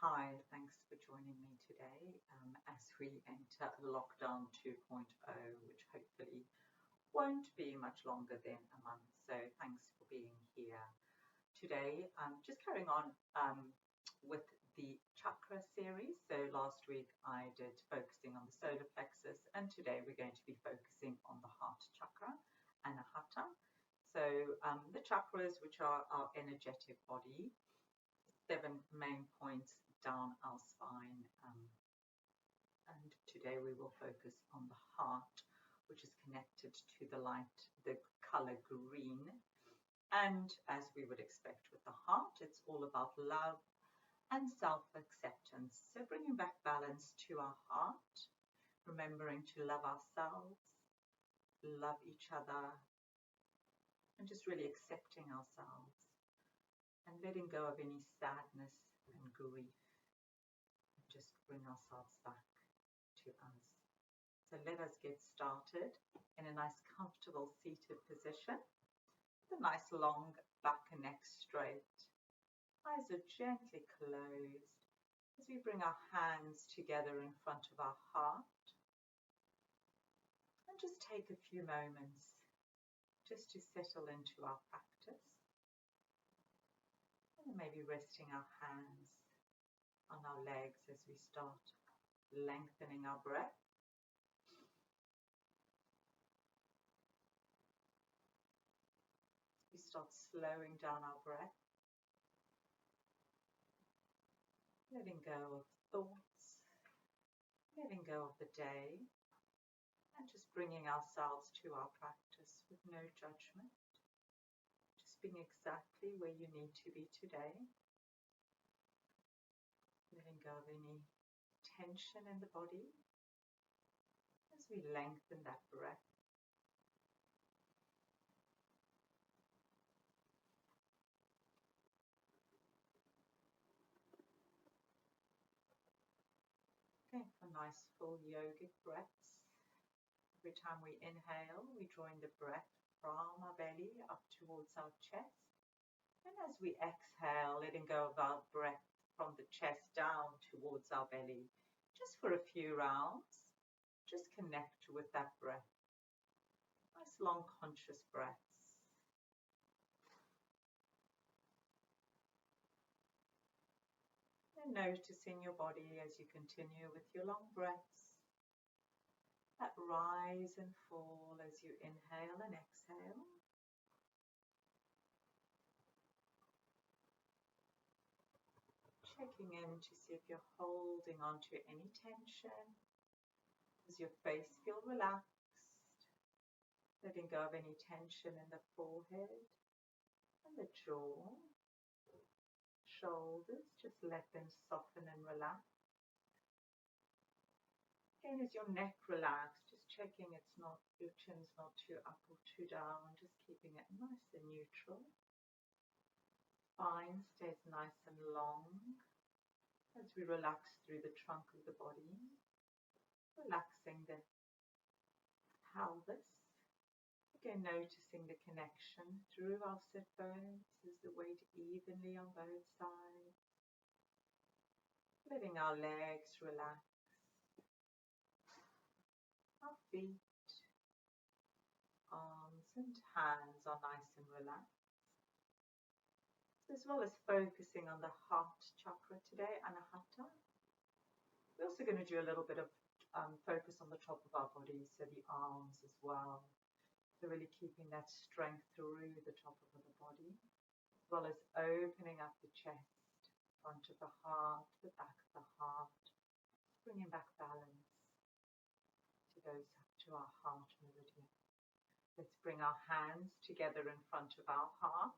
Hi, thanks for joining me today as we enter lockdown 2.0, which hopefully won't be much longer than a month. So thanks for being here today. Just carrying on with the chakra series. So last week I did focusing on the solar plexus, and today we're going to be focusing on the heart chakra, Anahata. So the chakras, which are our energetic body, 7 main points down our spine, and today we will focus on the heart, which is connected to the light, the color green. And as we would expect with the heart, it's all about love and self-acceptance. So bringing back balance to our heart, remembering to love ourselves, love each other, and just really accepting ourselves and letting go of any sadness and grief. Just bring ourselves back to us. So let us get started in a nice comfortable seated position with a nice long back and neck straight. Eyes are gently closed as we bring our hands together in front of our heart, and just take a few moments just to settle into our practice, and maybe resting our hands on our legs as we start lengthening our breath. We start slowing down our breath, letting go of thoughts, letting go of the day, and just bringing ourselves to our practice with no judgment, just being exactly where you need to be today. Letting go of any tension in the body as we lengthen that breath. Okay, for nice full yogic breaths. Every time we inhale, we drawing the breath from our belly up towards our chest. And as we exhale, letting go of our breath from the chest down towards our belly, just for a few rounds. Just connect with that breath. Nice long conscious breaths. And noticing your body as you continue with your long breaths that rise and fall as you inhale and exhale. Checking in to see if you're holding on to any tension. Does your face feel relaxed? Letting go of any tension in the forehead and the jaw. Shoulders, just let them soften and relax. Again, is your neck relaxed? Just checking your chin's not too up or too down, just keeping it nice and neutral. Spine stays nice and long as we relax through the trunk of the body, relaxing the pelvis. Again, noticing the connection through our sit bones as the weight evenly on both sides. Letting our legs relax. Our feet, arms and hands are nice and relaxed. As well as focusing on the heart chakra today, Anahata. We're also going to do a little bit of focus on the top of our body, so the arms as well. So really keeping that strength through the top of the body, as well as opening up the chest, front of the heart, the back of the heart, bringing back balance to our heart meridian. Let's bring our hands together in front of our heart.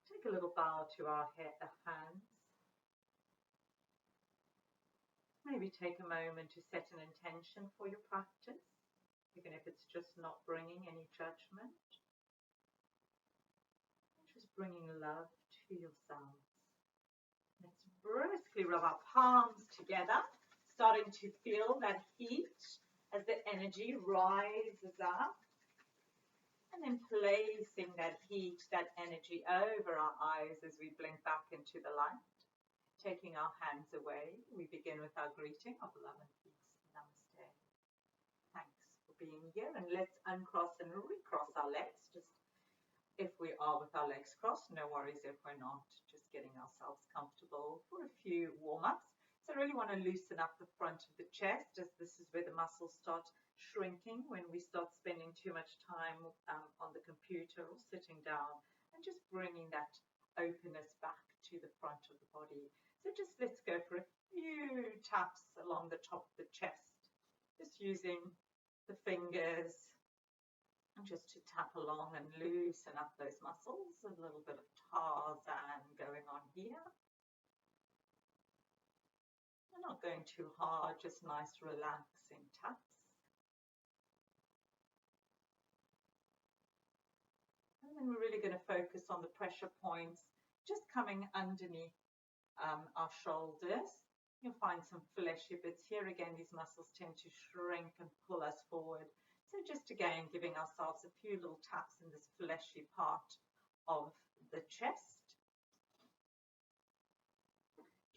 Take a little bow to our hands. Maybe take a moment to set an intention for your practice, even if it's just not bringing any judgment. Just bringing love to yourselves. Let's briskly rub our palms together, starting to feel that heat as the energy rises up. And then placing that heat, that energy over our eyes as we blink back into the light. taking our hands away, we begin with our greeting of love and peace. Namaste. Thanks for being here, and let's uncross and recross our legs. Just if we are with our legs crossed, no worries if we're not, just getting ourselves comfortable for a few warm-ups. So I really want to loosen up the front of the chest, as this is where the muscles start shrinking when we start spending too much time on the computer or sitting down, and just bringing that openness back to the front of the body. So just let's go for a few taps along the top of the chest, just using the fingers just to tap along and loosen up those muscles. A little bit of Tarzan going on here. We're not going too hard, just nice relaxing taps. And then we're really going to focus on the pressure points just coming underneath our shoulders. You'll find some fleshy bits here. Again, these muscles tend to shrink and pull us forward. So just again, giving ourselves a few little taps in this fleshy part of the chest.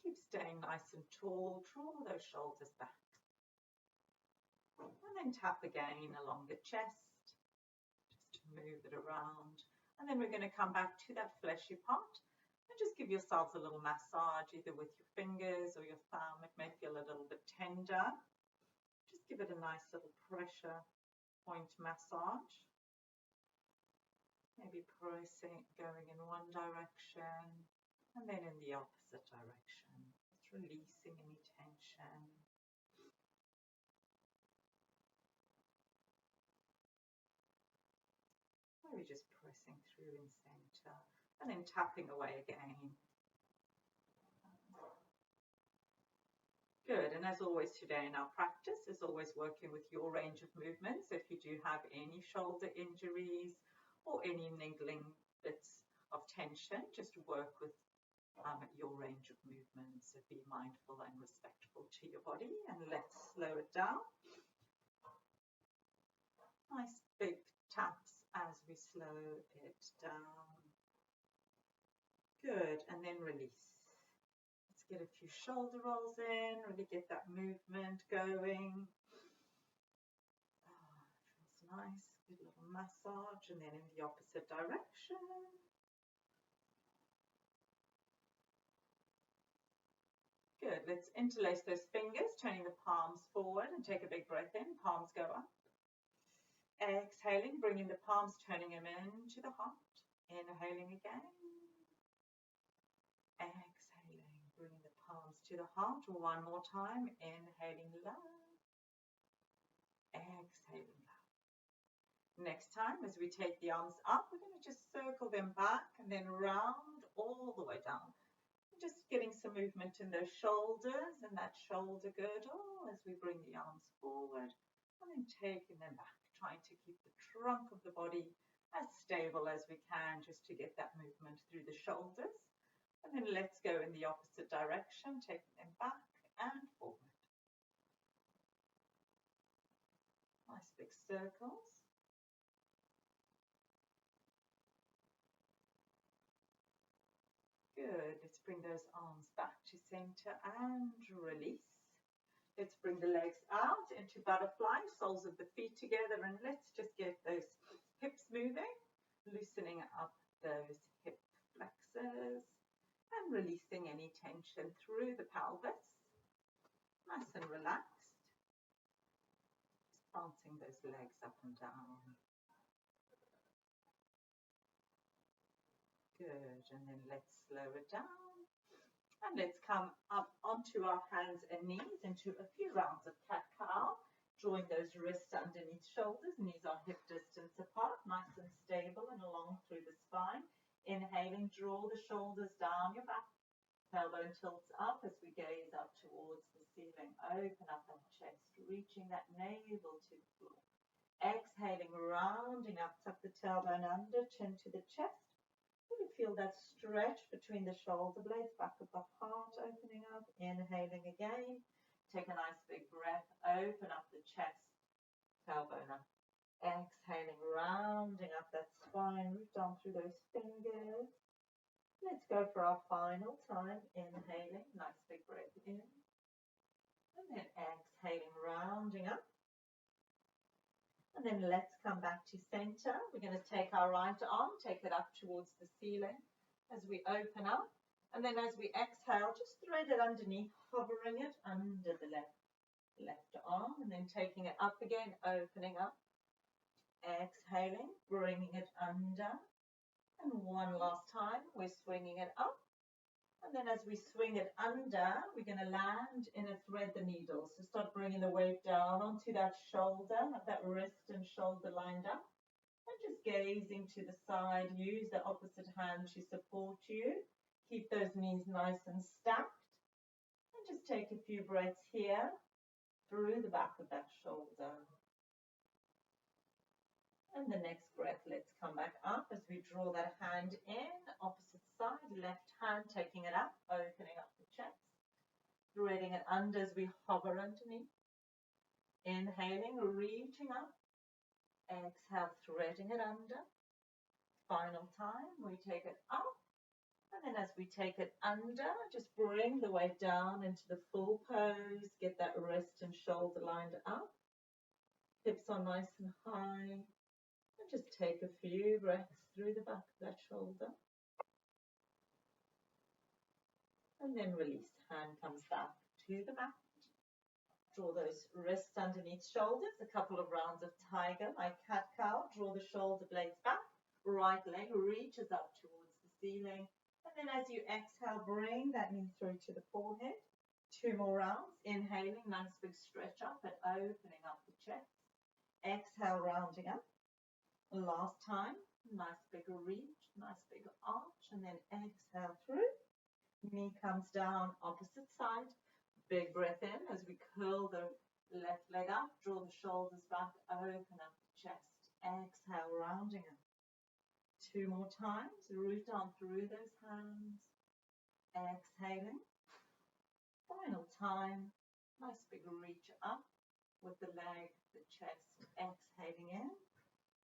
Keep staying nice and tall. Draw those shoulders back. And then tap again along the chest, just to move it around. And then we're going to come back to that fleshy part. Just give yourselves a little massage, either with your fingers or your thumb. It may feel a little bit tender. Just give it a nice little pressure point massage. Maybe pressing, going in one direction and then in the opposite direction. Just releasing any tension. Maybe just pressing through in center. And then tapping away again. Good, and as always today in our practice is always working with your range of movements. If you do have any shoulder injuries or any niggling bits of tension, just work with your range of movements. So be mindful and respectful to your body, and let's slow it down. Nice big taps as we slow it down. Good, and then release. Let's get a few shoulder rolls in, really get that movement going. Oh, feels nice. Good little massage, and then in the opposite direction. Good, let's interlace those fingers, turning the palms forward, and take a big breath in. Palms go up. Exhaling, bringing the palms, turning them into the heart. Inhaling again. Exhaling, bringing the palms to the heart. One more time. Inhaling low. Exhaling low. Next time, as we take the arms up, we're going to just circle them back and then round all the way down. Just getting some movement in those shoulders and that shoulder girdle as we bring the arms forward and then taking them back, trying to keep the trunk of the body as stable as we can, just to get that movement through the shoulders. And then let's go in the opposite direction, taking them back and forward. Nice big circles. Good. Let's bring those arms back to center and release. Let's bring the legs out into butterfly, soles of the feet together, and let's just get those hips moving, loosening up those hip flexors and releasing any tension through the pelvis. Nice and relaxed. Just bouncing those legs up and down. Good, and then let's slow it down. And let's come up onto our hands and knees into a few rounds of cat-cow, drawing those wrists underneath shoulders. Knees are hip distance apart, nice and stable and along through the spine. Inhaling, draw the shoulders down your back. Tailbone tilts up as we gaze up towards the ceiling. Open up that chest, reaching that navel to the floor. Exhaling, rounding up, tuck the tailbone under, chin to the chest. Really feel that stretch between the shoulder blades, back of the heart opening up. Inhaling again. Take a nice big breath. Open up the chest. Tailbone up. Exhaling, rounding up that spine. Root down through those fingers. Let's go for our final time. Inhaling, nice big breath in. And then exhaling, rounding up. And then let's come back to center. We're going to take our right arm, take it up towards the ceiling as we open up. And then as we exhale, just thread it underneath, hovering it under the left arm. And then taking it up again, opening up. Exhaling, bringing it under. And one last time, we're swinging it up. And then as we swing it under, we're going to land in a thread the needle. So start bringing the weight down onto that shoulder, have that wrist and shoulder lined up. And just gazing to the side, use the opposite hand to support you. Keep those knees nice and stacked. And just take a few breaths here through the back of that shoulder. And the next breath, let's come back up as we draw that hand in, opposite side, left hand, taking it up, opening up the chest, threading it under as we hover underneath. Inhaling, reaching up. Exhale, threading it under. Final time, we take it up. And then as we take it under, just bring the weight down into the full pose. Get that wrist and shoulder lined up. Hips are nice and high. And just take a few breaths through the back of that shoulder. And then release. Hand comes back to the mat. Draw those wrists underneath shoulders. A couple of rounds of tiger, like cat-cow. Draw the shoulder blades back. Right leg reaches up towards the ceiling. And then as you exhale, bring that knee through to the forehead. 2 more rounds. Inhaling, nice big stretch up and opening up the chest. Exhale, rounding up. Last time, nice big reach, nice big arch, and then exhale through. Knee comes down, opposite side. Big breath in as we curl the left leg up, draw the shoulders back, open up the chest. Exhale, rounding up. 2 more times, root down through those hands. Exhaling. Final time, nice big reach up with the leg, the chest, exhaling in.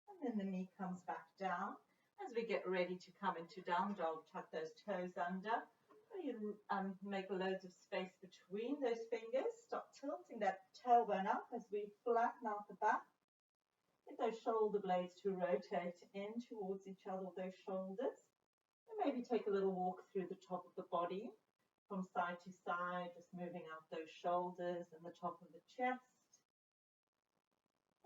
And then the knee comes back down. As we get ready to come into down dog, tuck those toes under. You make loads of space between those fingers. Stop tilting that tailbone up as we flatten out the back. Get those shoulder blades to rotate in towards each other, those shoulders. And maybe take a little walk through the top of the body from side to side, just moving out those shoulders and the top of the chest.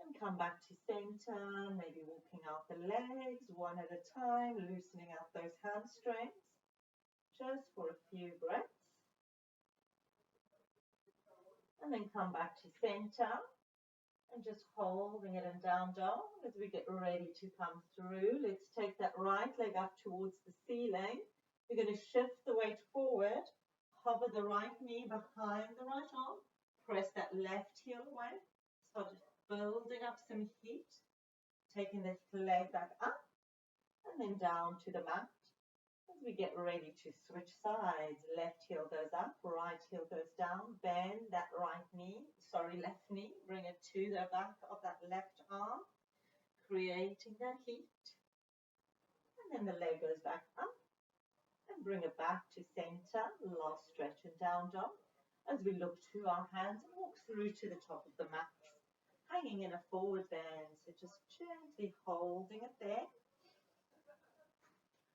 And come back to center, maybe walking out the legs one at a time, loosening out those hamstrings, just for a few breaths. And then come back to center and just holding it in down dog as we get ready to come through. Let's take that right leg up towards the ceiling. We're going to shift the weight forward, hover the right knee behind the right arm, press that left heel away, start building up some heat, taking this leg back up and then down to the mat. As we get ready to switch sides, left heel goes up, right heel goes down, bend that left knee, bring it to the back of that left arm, creating that heat. And then the leg goes back up and bring it back to center, last stretch and down dog. As we look to our hands and walk through to the top of the mat. Hanging in a forward bend, so just gently holding it there.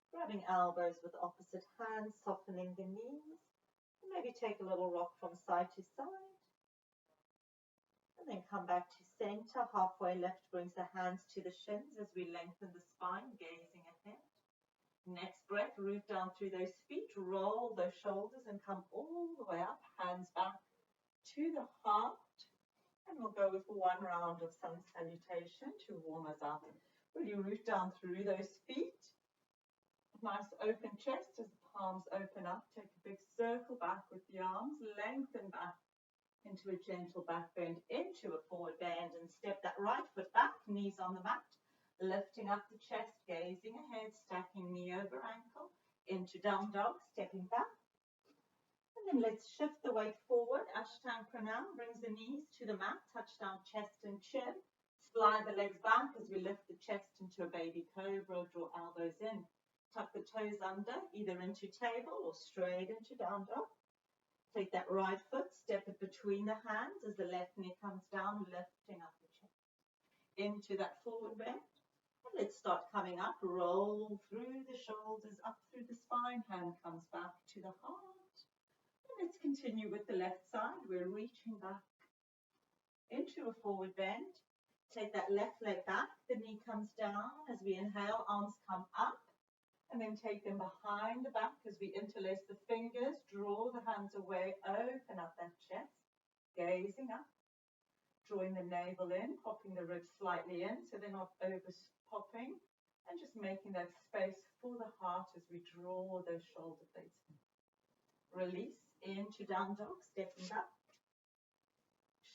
Grabbing elbows with opposite hands, softening the knees. And maybe take a little rock from side to side. And then come back to center, halfway left brings the hands to the shins as we lengthen the spine, gazing ahead. Next breath, root down through those feet, roll those shoulders and come all the way up, hands back to the heart. And we'll go with 1 round of sun salutation to warm us up. Really root down through those feet. Nice open chest as the palms open up. Take a big circle back with the arms. Lengthen back into a gentle back bend, into a forward bend. And step that right foot back, knees on the mat. Lifting up the chest, gazing ahead, stacking knee over ankle. Into down dog, stepping back. And then let's shift the weight forward. Ashtanga Pranam brings the knees to the mat, touch down chest and chin. Slide the legs back as we lift the chest into a baby cobra, draw elbows in. Tuck the toes under, either into table or straight into down dog. Take that right foot, step it between the hands as the left knee comes down, lifting up the chest. Into that forward bend. And let's start coming up, roll through the shoulders, up through the spine, hand comes back to the heart. And let's continue with the left side. We're reaching back into a forward bend. Take that left leg back, the knee comes down. As we inhale, arms come up. And then take them behind the back as we interlace the fingers, draw the hands away, open up that chest, gazing up, drawing the navel in, popping the ribs slightly in so they're not over popping, and just making that space for the heart as we draw those shoulder blades in. Release into down dog, stepping back.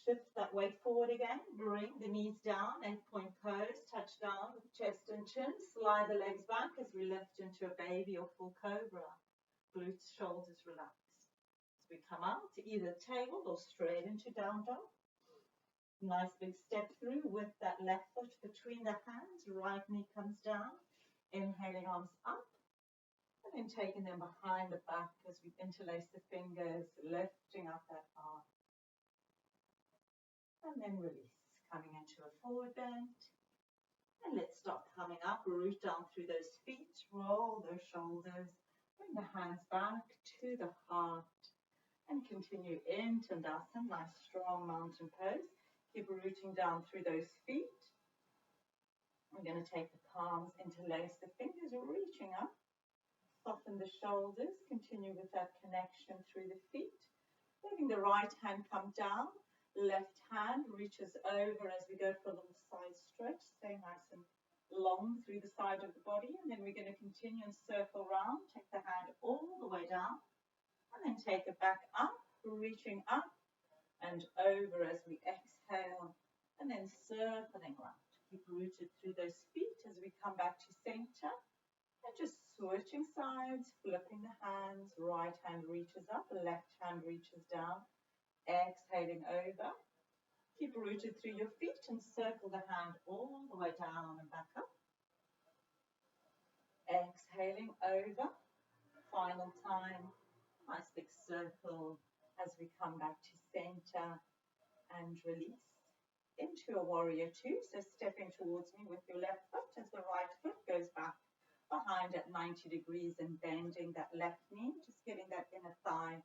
Shift that weight forward again, bring the knees down, 8-point pose, touch down with chest and chin, slide the legs back as we lift into a baby or full cobra. Glutes, shoulders relax. As we come out to either table or straight into down dog. Nice big step through with that left foot between the hands, right knee comes down, inhaling arms up, and then taking them behind the back as we interlace the fingers, lifting up that arm. And then release, coming into a forward bend. And let's start coming up, root down through those feet, roll those shoulders, bring the hands back to the heart, and continue into Tandasana, nice strong mountain pose. Keep rooting down through those feet. We're going to take the palms, interlace the fingers, reaching up, soften the shoulders, continue with that connection through the feet. Letting the right hand come down. Left hand reaches over as we go for a little side stretch. Stay nice and long through the side of the body. And then we're going to continue and circle around. Take the hand all the way down. And then take it back up, reaching up and over as we exhale. And then circling around. Keep rooted through those feet as we come back to center. And just switching sides, flipping the hands. Right hand reaches up, left hand reaches down. Exhaling over. Keep rooted through your feet and circle the hand all the way down and back up. Exhaling over. Final time. Nice big circle as we come back to center and release. Into a warrior two. So stepping towards me with your left foot as the right foot goes back behind at 90 degrees and bending that left knee. Just getting that inner thigh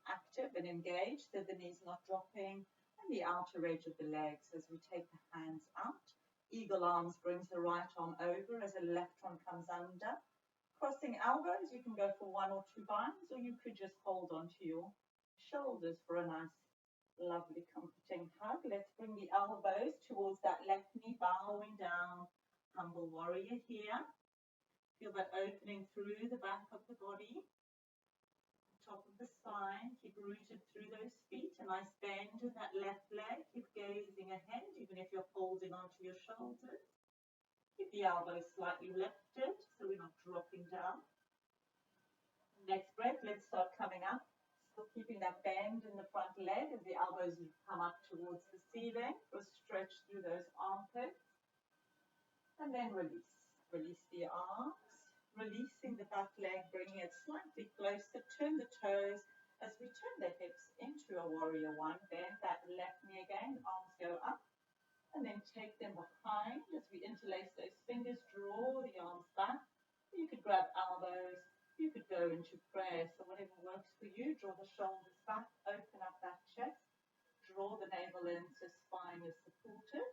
active and engaged so the knees not dropping, and the outer edge of the legs as we take the hands out. Eagle arms brings the right arm over as the left one comes under. Crossing elbows, you can go for 1 or 2 binds, or you could just hold onto your shoulders for a nice, lovely, comforting hug. Let's bring the elbows towards that left knee, bowing down. Humble warrior here. Feel that opening through the back of the body. Top of the spine, keep rooted through those feet, a nice bend in that left leg, keep gazing ahead even if you're holding onto your shoulders. Keep the elbows slightly lifted so we're not dropping down. Next breath, let's start coming up, still keeping that bend in the front leg as the elbows come up towards the ceiling for a stretch through those armpits. And then release. Release the arms. Releasing the back leg, bringing it slightly closer, turn the toes as we turn the hips into a warrior one. Bend that left knee again, arms go up, and then take them behind as we interlace those fingers, draw the arms back. You could grab elbows, you could go into prayer, so whatever works for you. Draw the shoulders back, open up that chest, draw the navel in so spine is supported.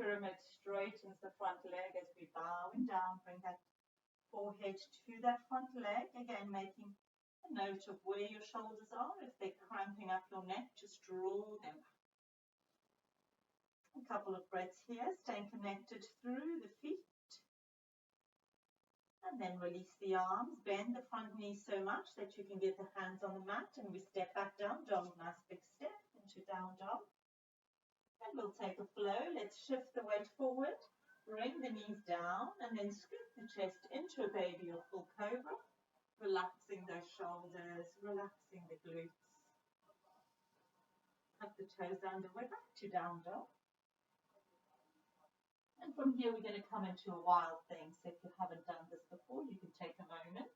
Pyramid straightens the front leg as we bowing down, bring that forehead to that front leg, again making a note of where your shoulders are. If they're cramping up your neck, just draw them back. A couple of breaths here, staying connected through the feet. And then release the arms, bend the front knee so much that you can get the hands on the mat, and we step back down dog, nice big step into down dog. And we'll take a flow, let's shift the weight forward. Bring the knees down and then scoop the chest into a baby or full cobra, relaxing those shoulders, relaxing the glutes. Tuck the toes under, we're back to down dog. And from here, we're going to come into a wild thing. So if you haven't done this before, you can take a moment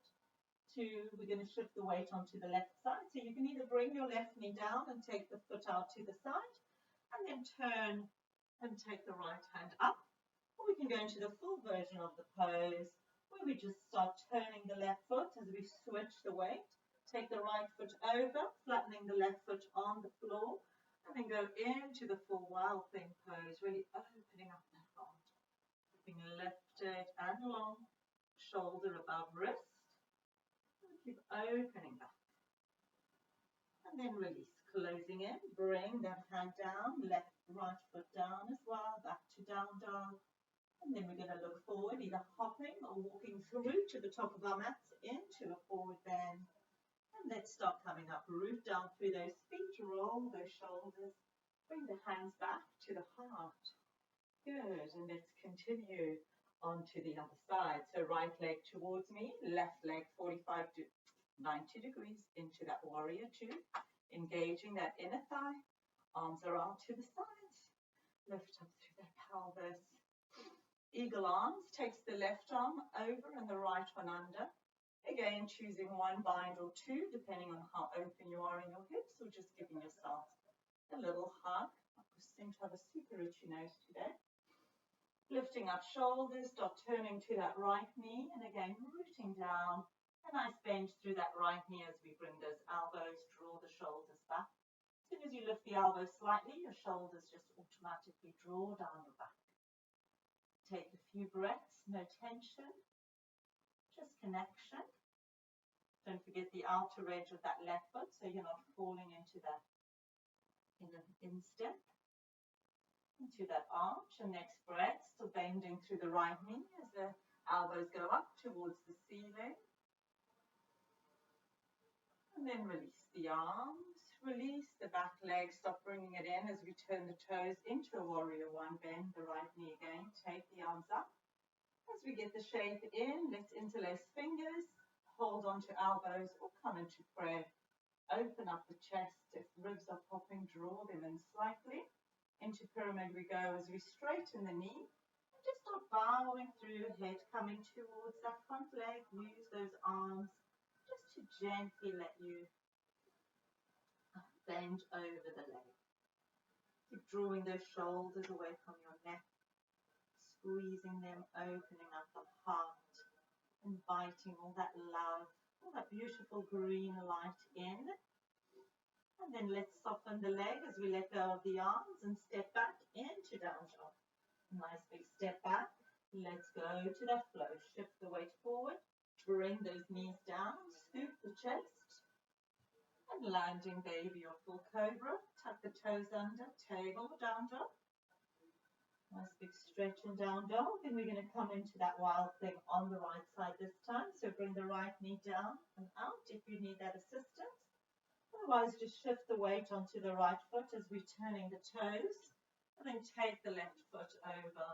to, we're going to shift the weight onto the left side. So you can either bring your left knee down and take the foot out to the side, and then turn and take the right hand up. Or we can go into the full version of the pose, where we just start turning the left foot as we switch the weight. Take the right foot over, flattening the left foot on the floor, and then go into the full wild thing pose, really opening up that heart. Keeping lifted and long, shoulder above wrist. And keep opening back. And then release, closing in, bring that hand down, left, right foot down as well, back to down dog. And then we're going to look forward, either hopping or walking through to the top of our mats into a forward bend. And let's start coming up, root down through those feet, roll those shoulders, bring the hands back to the heart. Good, and let's continue on to the other side. So right leg towards me, left leg 45 to 90 degrees into that warrior two, engaging that inner thigh, arms are out to the sides, lift up through that pelvis. Eagle arms takes the left arm over and the right one under. Again, choosing one bind or two, depending on how open you are in your hips, or just giving yourself a little hug. I seem to have a super itchy nose today. Lifting up shoulders, start turning to that right knee, and again, rooting down. A nice bend through that right knee as we bring those elbows, draw the shoulders back. As soon as you lift the elbows slightly, your shoulders just automatically draw down your back. Take a few breaths, no tension, just connection. Don't forget the outer edge of that left foot so you're not falling into that instep, into that arch. And next breath, still bending through the right knee as the elbows go up towards the ceiling. And then release the arms, release the back leg, stop bringing it in as we turn the toes into a warrior one, bend the right knee again, take the arms up. As we get the shape in, let's interlace fingers, hold on to elbows or come into prayer. Open up the chest, if ribs are popping, draw them in slightly. Into pyramid we go as we straighten the knee. And just start bowing through your head, coming towards that front leg. Use those arms just to gently let you bend over the leg. Keep drawing those shoulders away from your neck, squeezing them, opening up the heart, inviting all that love, all that beautiful green light in. And then let's soften the leg as we let go of the arms and step back into down dog. Nice big step back. Let's go to that flow. Shift the weight forward. Bring those knees down. Scoop the chest. And landing baby or full cobra. Tuck the toes under. Table down dog. Nice big stretch in down dog. And we're going to come into that wild thing on the right side this time. So bring the right knee down and out if you need that assistance. Otherwise, just shift the weight onto the right foot as we're turning the toes. And then take the left foot over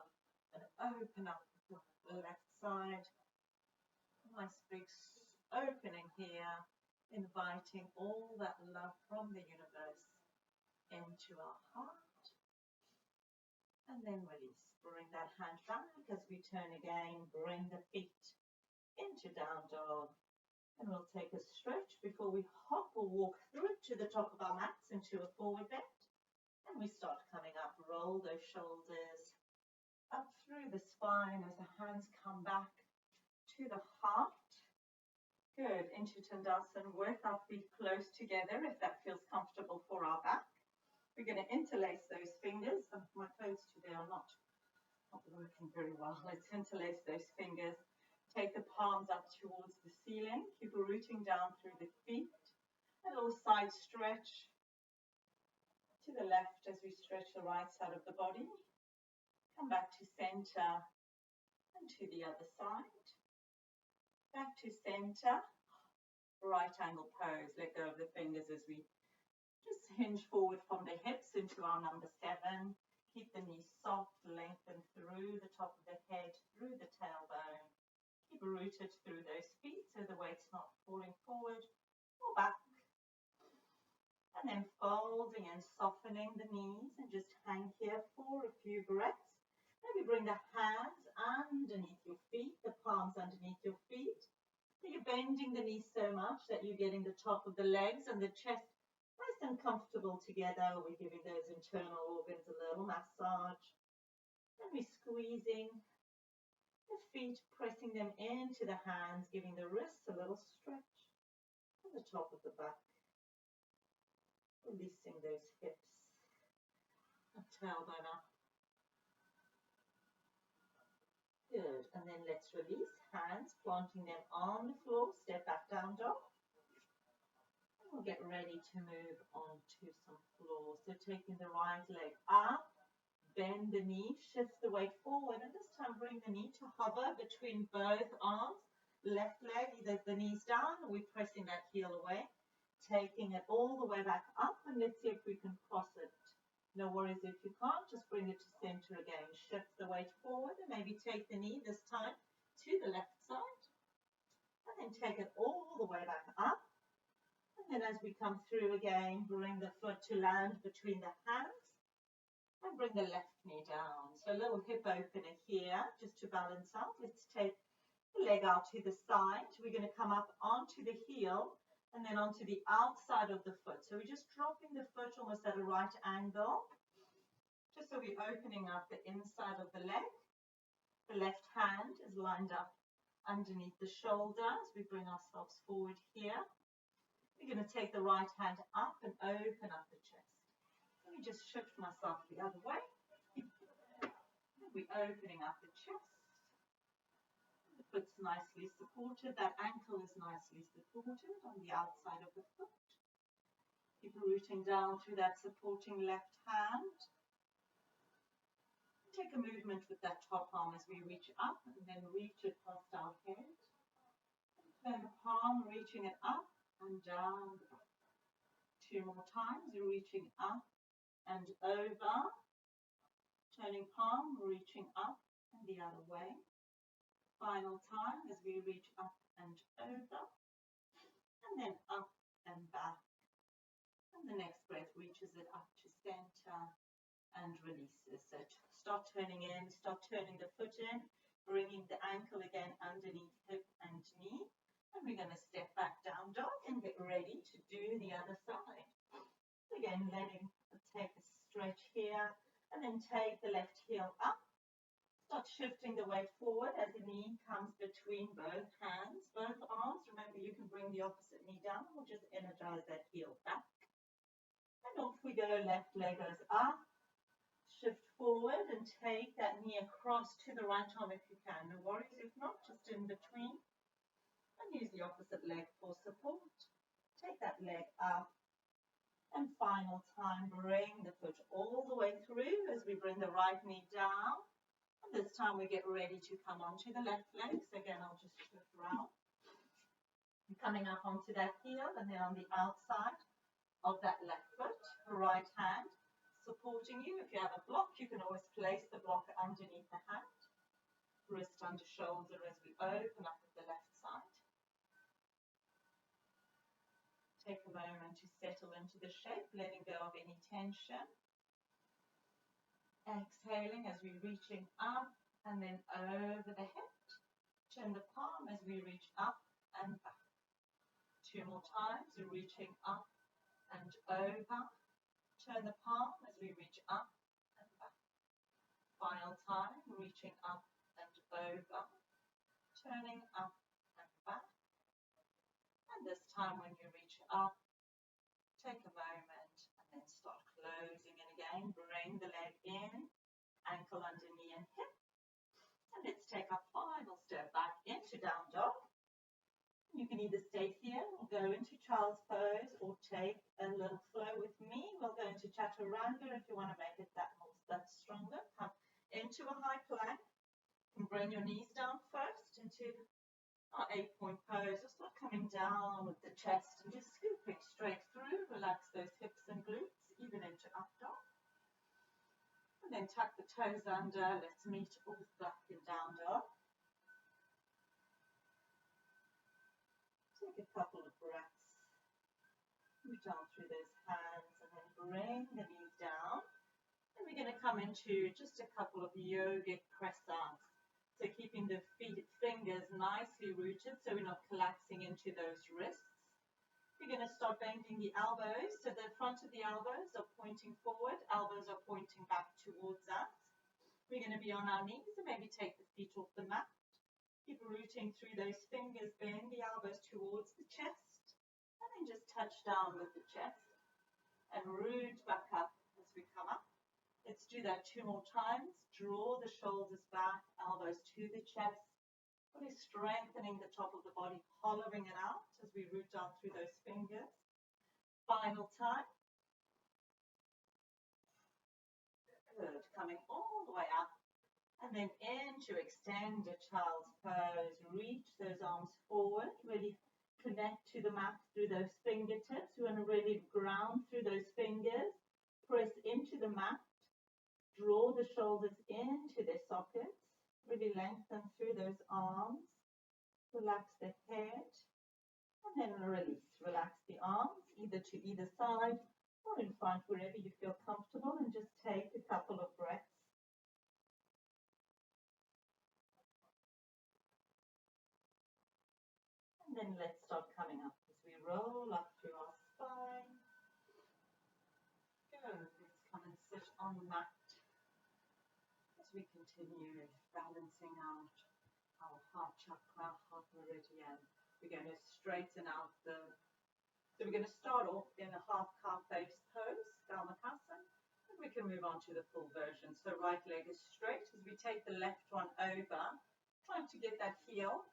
and open up the left side. Nice big opening here, inviting all that love from the universe into our heart. And then release. Bring that hand back as we turn again. Bring the feet into down dog. And we'll take a stretch before we hop or walk through to the top of our mats into a forward bend. And we start coming up, roll those shoulders up through the spine as the hands come back to the heart. Good, into Tandasana with our feet close together if that feels comfortable for our back. We're going to interlace those fingers. My toes today are not working very well. Let's interlace those fingers. Take the palms up towards the ceiling. Keep rooting down through the feet. A little side stretch to the left as we stretch the right side of the body. Come back to center and to the other side. Back to center. Right angle pose. Let go of the fingers as we just hinge forward from the hips into our number 7. Keep the knees soft, lengthen through the top of the head, through the tailbone. Keep rooted through those feet so the weight's not falling forward or back. And then folding and softening the knees and just hang here for a few breaths. Maybe bring the hands underneath your feet, the palms underneath your feet. So you're bending the knees so much that you're getting the top of the legs and the chest nice and comfortable together. We're giving those internal organs a little massage. And we're squeezing the feet, pressing them into the hands, giving the wrists a little stretch on the top of the back. Releasing those hips, a tailbone up. Good, and then let's release, hands planting them on the floor, step back down dog. And we'll get ready to move on to some floor. So taking the right leg up, bend the knee, shift the weight forward, and this time bring the knee to hover between both arms. Left leg, either the knees down, or we're pressing that heel away. Taking it all the way back up, and let's see if we can cross it. No worries if you can't, just bring it to center again. Shift the weight forward and maybe take the knee this time to the left side. And then take it all the way back up. And then as we come through again, bring the foot to land between the hands. And bring the left knee down. So a little hip opener here, just to balance out. Let's take the leg out to the side. We're going to come up onto the heel and then onto the outside of the foot. So we're just dropping the foot almost at a right angle, just so we're opening up the inside of the leg. The left hand is lined up underneath the shoulder as we bring ourselves forward here. We're going to take the right hand up and open up the chest. Let me just shift myself the other way. We're opening up the chest. The foot's nicely supported. That ankle is nicely supported on the outside of the foot. Keep rooting down through that supporting left hand. Take a movement with that top arm as we reach up and then reach it past our head. Turn the palm, reaching it up and down. 2 more times, you're reaching up and over. Turning palm, reaching up and the other way. Final time as we reach up and over, and then up and back. And the next breath reaches it up to center and releases it. Start turning in, start turning the foot in, bringing the ankle again underneath hip and knee. And we're going to step back down dog and get ready to do the other side. Again, take a stretch here, and then take the left heel up. Start shifting the weight forward as the knee comes between both hands, both arms. Remember, you can bring the opposite knee down or just energize that heel back. And off we go, left leg goes up. Shift forward and take that knee across to the right arm if you can. No worries if not, just in between. And use the opposite leg for support. Take that leg up. And final time, bring the foot all the way through as we bring the right knee down. And this time we get ready to come onto the left leg. So again, I'll just shift around. I'm coming up onto that heel and then on the outside of that left foot, right hand supporting you. If you have a block, you can always place the block underneath the hand. Wrist under shoulder as we open up at the left side. Take a moment to settle into the shape, letting go of any tension. Exhaling as we're reaching up and then over the head. Turn the palm as we reach up and back. 2 more times, we're reaching up and over. Turn the palm as we reach up and back. Final time, reaching up and over. Turning up and back. And this time when you reach up, take a moment and then start closing in again. Bring the leg in, ankle under knee and hip. And let's take our final step back into down dog. You can either stay here or go into child's pose or take a little flow with me. We'll go into chaturanga if you want to make it that stronger. Come into a high plank and bring your knees down first into our 8-point pose. Just start coming down with the chest and just scooping straight through. Relax those hips and glutes, even into up dog. And then tuck the toes under. Let's meet all back in down dog. Take a couple of breaths. Move down through those hands and then bring the knees down. And we're going to come into just a couple of yogic press-ups. So keeping the fingers nicely rooted so we're not collapsing into those wrists. We're going to start bending the elbows. So the front of the elbows are pointing forward, elbows are pointing back towards us. We're going to be on our knees and maybe take the feet off the mat. Keep rooting through those fingers, bend the elbows towards the chest, and then just touch down with the chest and root back up as we come up. Let's do that 2 more times. Draw the shoulders back, elbows to the chest. Really strengthening the top of the body, hollowing it out as we root down through those fingers. Final time. Good. Coming all the way up. And then into extend a child's pose. Reach those arms forward. Really connect to the mat through those fingertips. We want to really ground through those fingers. Press into the mat. Draw the shoulders into their sockets. Really lengthen through those arms. Relax the head. And then release. Relax the arms either to either side or in front, wherever you feel comfortable. And just take a couple of breaths. And then let's start coming up as we roll up through our spine. Good. Let's come and sit on the mat. As we continue balancing out our heart chakra, heart meridian, we're going to straighten out so we're going to start off in a half calf base pose, Anahata, and we can move on to the full version. So right leg is straight as we take the left one over, trying to get that heel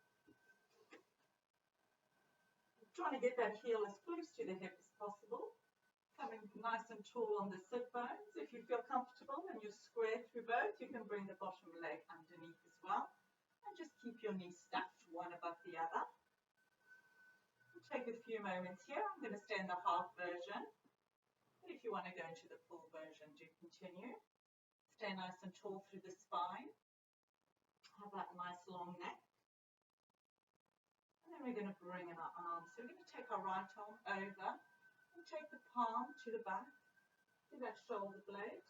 as close to the hip as possible. Coming nice and tall on the sit bones. If you feel comfortable and you're square through both, you can bring the bottom leg underneath as well. And just keep your knees stacked one above the other. We'll take a few moments here. I'm going to stay in the half version. But if you want to go into the full version, do continue. Stay nice and tall through the spine. Have that nice long neck. And then we're going to bring in our arms. So we're going to take our right arm over. Take the palm to the back, to that shoulder blade,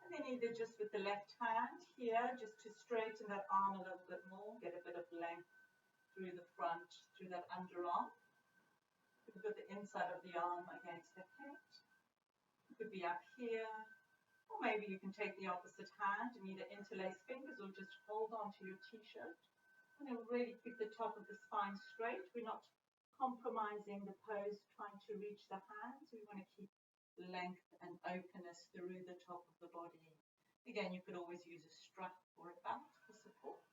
and then either just with the left hand here, just to straighten that arm a little bit more, get a bit of length through the front, through that underarm. You can put the inside of the arm against the head. It could be up here, or maybe you can take the opposite hand and either interlace fingers or just hold on to your t-shirt. And then really keep the top of the spine straight. We're not compromising the pose, trying to reach the hands. We want to keep length and openness through the top of the body. Again, you could always use a strap or a belt for support.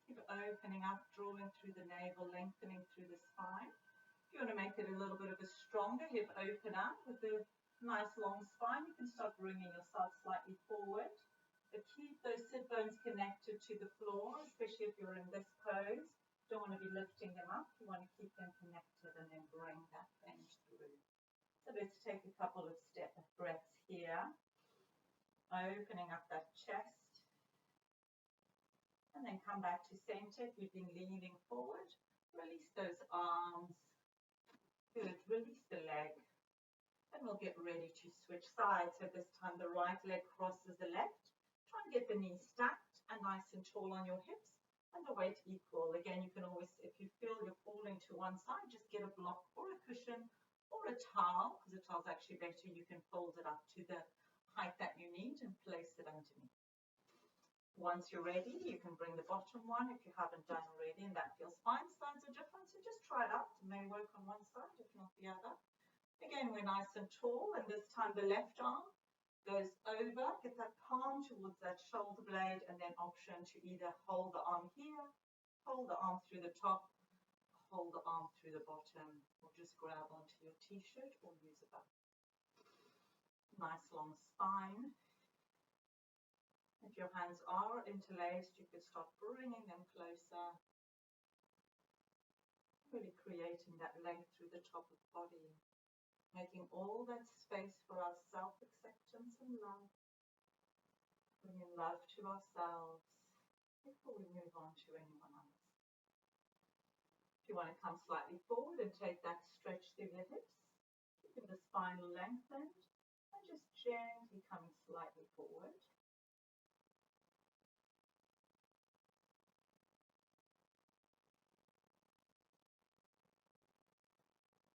Keep opening up, drawing through the navel, lengthening through the spine. If you want to make it a little bit of a stronger hip open up with a nice long spine, you can start bringing yourself slightly forward. But keep those sit bones connected to the floor, especially if you're in this pose. You don't want to be lifting them up. You want to keep them connected and then bring that bend through. So let's take a couple of breaths here. Opening up that chest. And then come back to center. If you've been leaning forward, release those arms. Good. Release the leg. And we'll get ready to switch sides. So this time the right leg crosses the left. Try and get the knees stacked and nice and tall on your hips and the weight equal. Again, you can always, if you feel you're falling to one side, just get a block or a cushion or a towel, because the towel's actually better. You can fold it up to the height that you need and place it underneath. Once you're ready, you can bring the bottom one if you haven't done already and that feels fine. Sides are different, so just try it out. It may work on one side, if not the other. Again, we're nice and tall, and this time the left arm goes over, get that palm towards that shoulder blade, and then option to either hold the arm here, hold the arm through the top, hold the arm through the bottom, or just grab onto your t-shirt or use a belt. Nice long spine. If your hands are interlaced, you could start bringing them closer, really creating that length through the top of the body. Making all that space for our self-acceptance and love. Bringing love to ourselves before we move on to anyone else. If you want to come slightly forward and take that stretch through the hips, keeping the spine lengthened and just gently coming slightly forward.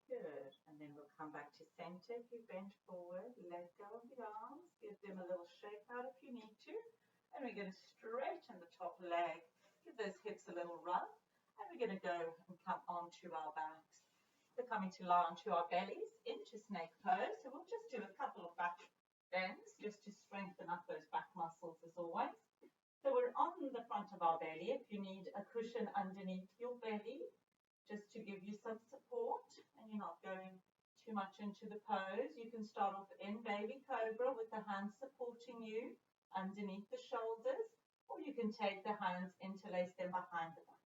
Good, and then we'll come back to center. If you bend forward, let go of the arms, give them a little shake out if you need to. And we're going to straighten the top leg, give those hips a little rub, and we're going to go and come onto our backs. We're coming to lie onto our bellies into snake pose. So we'll just do a couple of back bends just to strengthen up those back muscles as always. So we're on the front of our belly. If you need a cushion underneath your belly, just to give you some support and you're not going too much into the pose, you can start off in baby cobra with the hands supporting you underneath the shoulders, or you can take the hands, interlace them behind the back.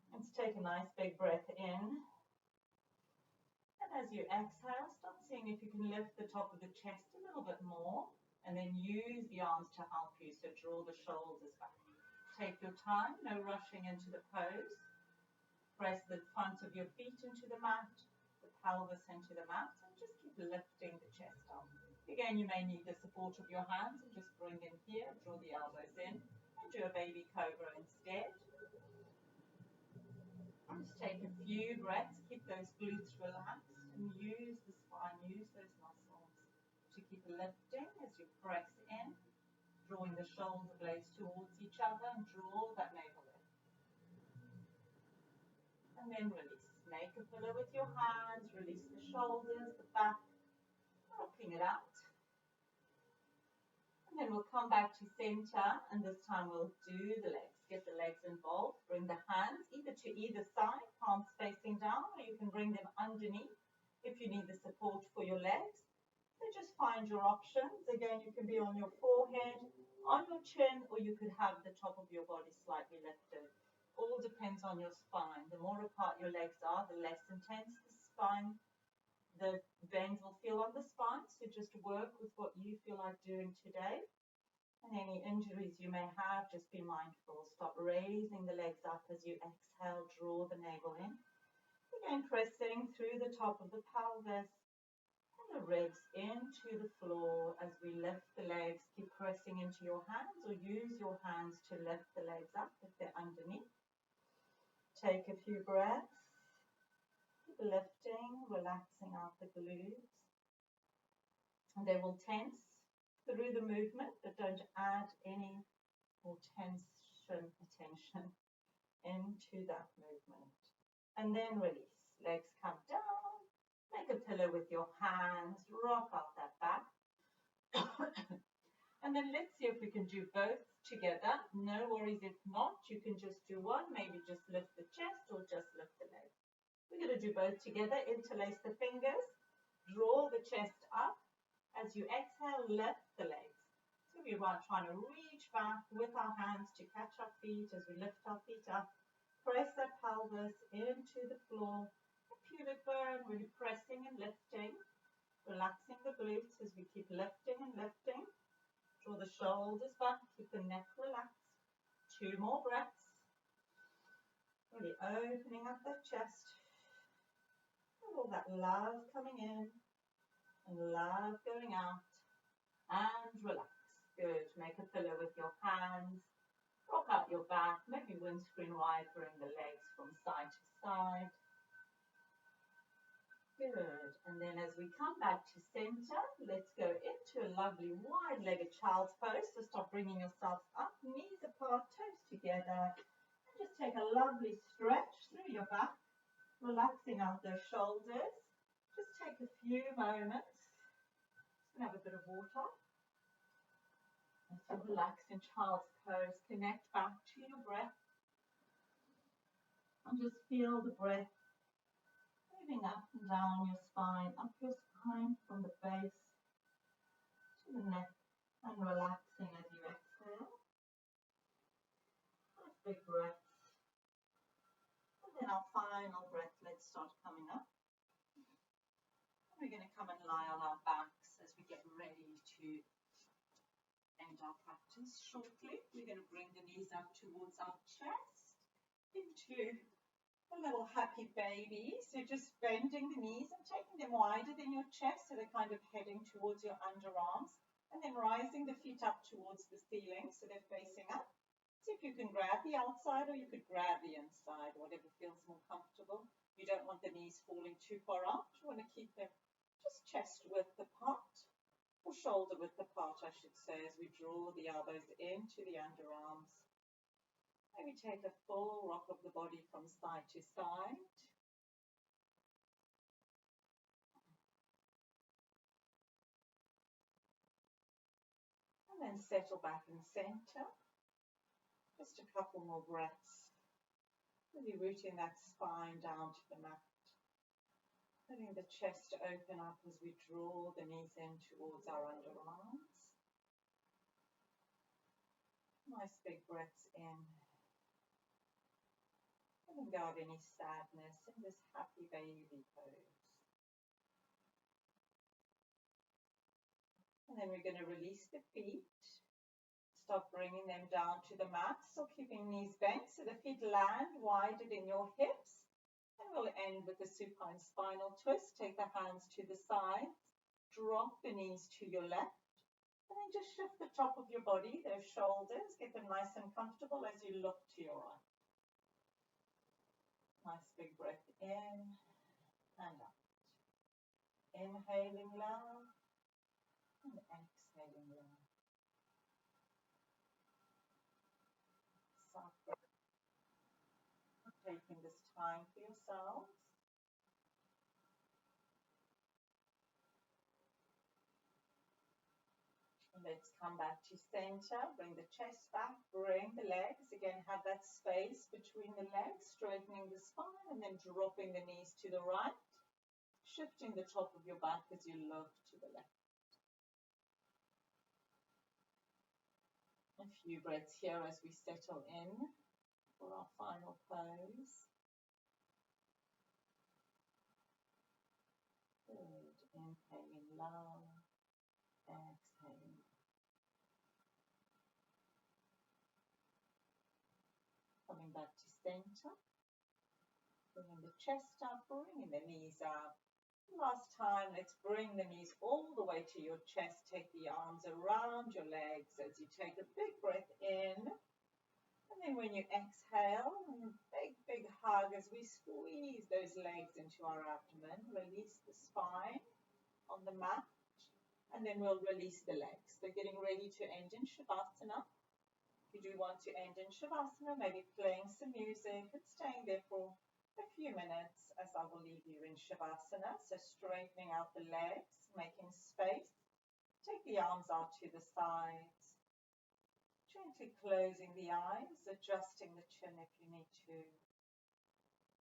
Let's take a nice big breath in. And as you exhale, start seeing if you can lift the top of the chest a little bit more, and then use the arms to help you. So draw the shoulders back. Take your time, no rushing into the pose. Press the front of your feet into the mat, the pelvis into the mat, and just keep lifting the chest up. Again, you may need the support of your hands and just bring in here, draw the elbows in, and do a baby cobra instead. Just take a few breaths, keep those glutes relaxed, and use the spine, use those muscles to keep lifting as you press in, drawing the shoulder blades towards each other, and draw that navel in. And then release. Make a pillow with your hands, release the shoulders, the back, rocking it out. And then we'll come back to center, and this time we'll do the legs. Get the legs involved, bring the hands either to either side, palms facing down, or you can bring them underneath if you need the support for your legs. So just find your options. Again, you can be on your forehead, on your chin, or you could have the top of your body slightly lifted. All depends on your spine. The more apart your legs are, the less intense the spine, the bends will feel on the spine. So just work with what you feel like doing today. And any injuries you may have, just be mindful. Stop raising the legs up as you exhale, draw the navel in. Again, pressing through the top of the pelvis and the ribs into the floor as we lift the legs. Keep pressing into your hands, or use your hands to lift the legs up if they're underneath. Take a few breaths. Keep lifting, relaxing out the glutes. And they will tense through the movement, but don't add any more attention into that movement. And then release. Legs come down. Make a pillow with your hands. Rock out that back. And then let's see if we can do both together. No worries if not. You can just do one. Maybe just lift the chest or just lift the leg. We're going to do both together. Interlace the fingers. Draw the chest up. As you exhale, lift the legs. So we are trying to reach back with our hands to catch our feet as we lift our feet up. Press that pelvis into the floor. The pubic bone, really pressing and lifting. Relaxing the glutes as we keep lifting and lifting. Draw the shoulders back, keep the neck relaxed. 2 more breaths. Really opening up that chest. And all that love coming in. And love going out, and relax. Good. Make a pillow with your hands. Rock out your back, maybe windscreen wipering the legs from side to side. Good. And then as we come back to center, let's go into a lovely wide-legged child's pose. So start bringing yourself up, knees apart, toes together. And just take a lovely stretch through your back, relaxing out those shoulders. Just take a few moments. Have a bit of water. And so relax in child's pose. Connect back to your breath. And just feel the breath moving up and down your spine, up your spine from the base to the neck, and relaxing as you exhale. Nice big breaths. And then our final breath, let's start coming up. We're going to come and lie on our backs as we get ready to end our practice shortly. We're going to bring the knees up towards our chest into a A little happy baby. So just bending the knees and taking them wider than your chest, so they're kind of heading towards your underarms, and then rising the feet up towards the ceiling so they're facing up. See if you can grab the outside or you could grab the inside, whatever feels more comfortable. You don't want the knees falling too far out. You want to keep them just chest width apart, or shoulder width apart, I should say, as we draw the elbows into the underarms. Maybe take a full rock of the body from side to side. And then settle back in center. Just a couple more breaths. Really rooting that spine down to the mat. Letting the chest open up as we draw the knees in towards our underarms. Nice big breaths in. Letting go of any sadness in this happy baby pose. And then we're going to release the feet. Start bringing them down to the mat, still keeping knees bent so the feet land wider than your hips. And we'll end with the supine spinal twist. Take the hands to the sides, drop the knees to your left, and then just shift the top of your body, those shoulders, get them nice and comfortable as you look to your right. Nice big breath in and out. Inhaling low and exhaling low. Soft breath. Taking this time for yourselves. Let's come back to center. Bring the chest back, bring the legs. Again, have that space between the legs, straightening the spine, and then dropping the knees to the right. Shifting the top of your back as you look to the left. A few breaths here as we settle in for our final pose. Good. Inhaling low, exhaling. Coming back to center. Bringing the chest up, bringing the knees up. Last time, let's bring the knees all the way to your chest. Take the arms around your legs as you take a big breath in. And then when you exhale, big hug as we squeeze those legs into our abdomen. Release the spine on the mat. And then we'll release the legs. So getting ready to end in Shavasana. If you do want to end in Shavasana, maybe playing some music and staying there for a few minutes as I will leave you in Shavasana. So straightening out the legs, making space. Take the arms out to the sides. Gently closing the eyes, adjusting the chin if you need to.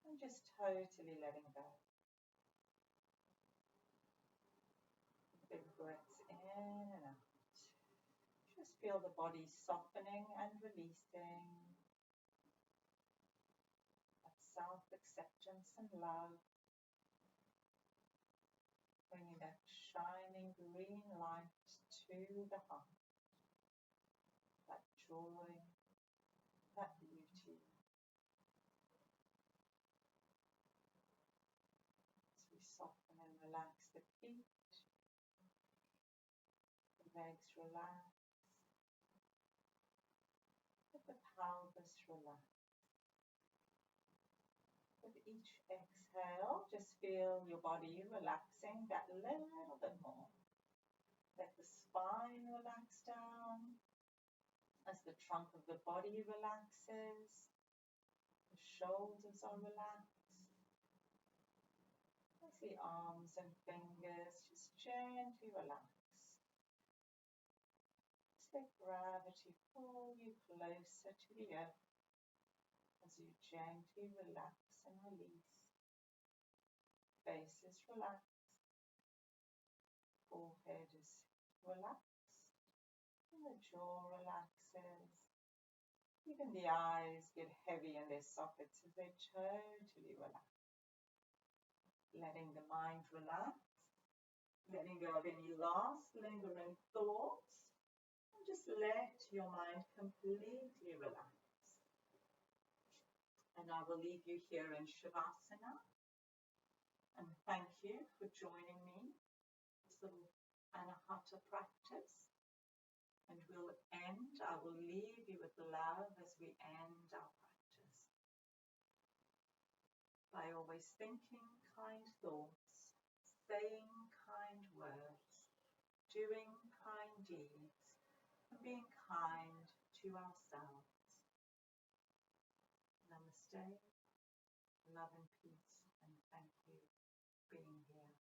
And just totally letting go. Big breaths in and out. Just feel the body softening and releasing. Self-acceptance and love, bringing that shining green light to the heart, that joy, that beauty. As we soften and relax the feet, the legs relax, let the pelvis relax. With each exhale, just feel your body relaxing that little bit more. Let the spine relax down as the trunk of the body relaxes. The shoulders are relaxed. As the arms and fingers just gently relax. Just let gravity pull you closer to the earth as you gently relax and release. Face is relaxed, forehead is relaxed, and the jaw relaxes. Even the eyes get heavy in their sockets as they totally relax. Letting the mind relax, letting go of any last lingering thoughts, and just let your mind completely relax. And I will leave you here in Shavasana. And thank you for joining me in this little Anahata practice. And I will leave you with love as we end our practice. By always thinking kind thoughts, saying kind words, doing kind deeds, and being kind to ourselves. Namaste, love and peace, and thank you for being here.